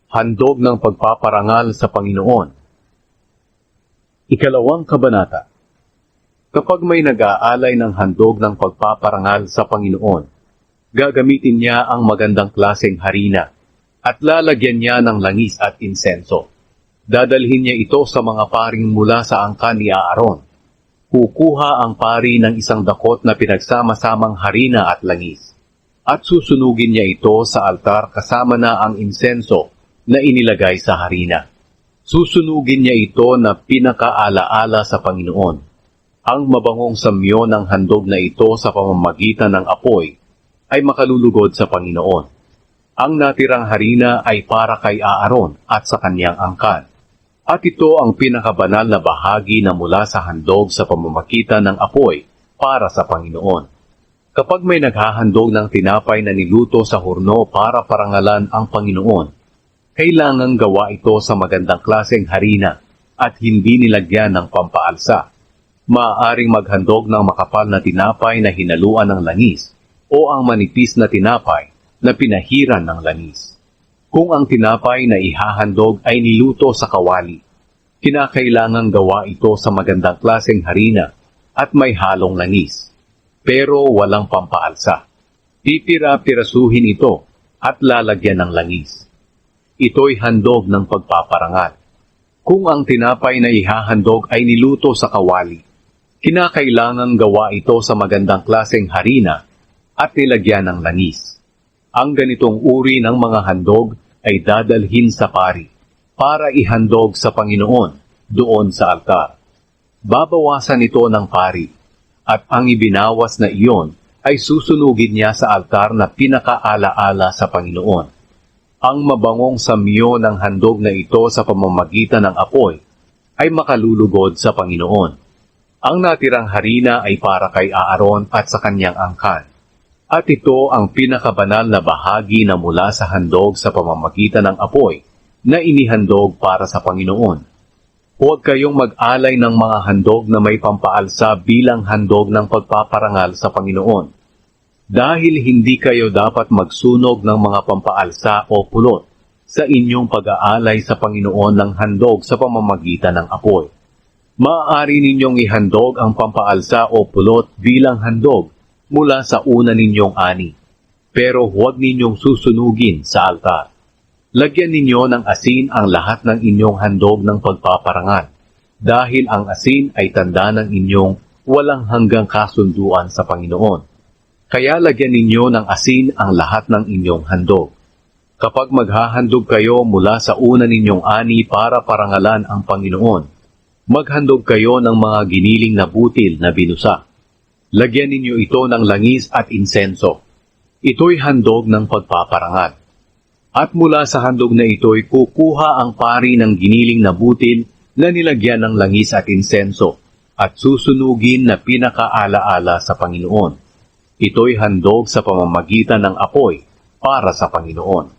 Handog ng pagpaparangal sa Panginoon. Ikalawang kabanata. Kapag may nag-aalay ng handog ng pagpaparangal sa Panginoon, gagamitin niya ang magandang klaseng harina at lalagyan niya ng langis at insenso. Dadalhin niya ito sa mga paring mula sa angkan ni Aaron. Kukuha ang pari ng isang dakot na pinagsama-samang harina at langis, at susunugin niya ito sa altar kasama na ang insenso na inilagay sa harina. Susunugin niya ito na pinakaalaala sa Panginoon. Ang mabangong samyo ng handog na ito sa pamamagitan ng apoy ay makalulugod sa Panginoon. Ang natirang harina ay para kay Aaron at sa kanyang angkan. At ito ang pinakabanal na bahagi na mula sa handog sa pamamagitan ng apoy para sa Panginoon. Kapag may naghahandog ng tinapay na niluto sa hurno para parangalan ang Panginoon, kailangang gawa ito sa magandang klaseng harina at hindi nilagyan ng pampaalsa. Maaaring maghandog ng makapal na tinapay na hinaluan ng langis o ang manipis na tinapay na pinahiran ng langis. Kung ang tinapay na ihahandog ay niluto sa kawali, kinakailangang gawa ito sa magandang klaseng harina at may halong langis, pero walang pampaalsa. Pipira-pirasuhin ito at lalagyan ng langis. Ito'y handog ng pagpaparangal. Kung ang tinapay na ihahandog ay niluto sa kawali, kinakailangang gawa ito sa magandang klaseng harina at nilagyan ng langis. Ang ganitong uri ng mga handog ay dadalhin sa pari para ihandog sa Panginoon doon sa altar. Babawasan ito ng pari at ang ibinawas na iyon ay susunugin niya sa altar na pinakaalaala sa Panginoon. Ang mabangong samyo ng handog na ito sa pamamagitan ng apoy ay makalulugod sa Panginoon. Ang natirang harina ay para kay Aaron at sa kanyang angkan. At ito ang pinakabanal na bahagi na mula sa handog sa pamamagitan ng apoy na inihandog para sa Panginoon. Huwag kayong mag-alay ng mga handog na may pampaalsa bilang handog ng pagpaparangal sa Panginoon. Dahil hindi kayo dapat magsunog ng mga pampaalsa o pulot sa inyong pag-aalay sa Panginoon ng handog sa pamamagitan ng apoy. Maaari ninyong ihandog ang pampaalsa o pulot bilang handog mula sa una ninyong ani, pero huwag ninyong susunugin sa altar. Lagyan ninyo ng asin ang lahat ng inyong handog ng pagpaparangal, dahil ang asin ay tanda ng inyong walang hanggang kasunduan sa Panginoon. Kaya lagyan ninyo ng asin ang lahat ng inyong handog. Kapag maghahandog kayo mula sa una ninyong ani para parangalan ang Panginoon, maghandog kayo ng mga giniling na butil na binusa. Lagyan ninyo ito ng langis at insenso. Ito'y handog ng pagpaparangal. At mula sa handog na ito'y kukuha ang pari ng giniling na butil na nilagyan ng langis at insenso at susunugin na pinakaalaala sa Panginoon. Ito'y handog sa pamamagitan ng apoy para sa Panginoon.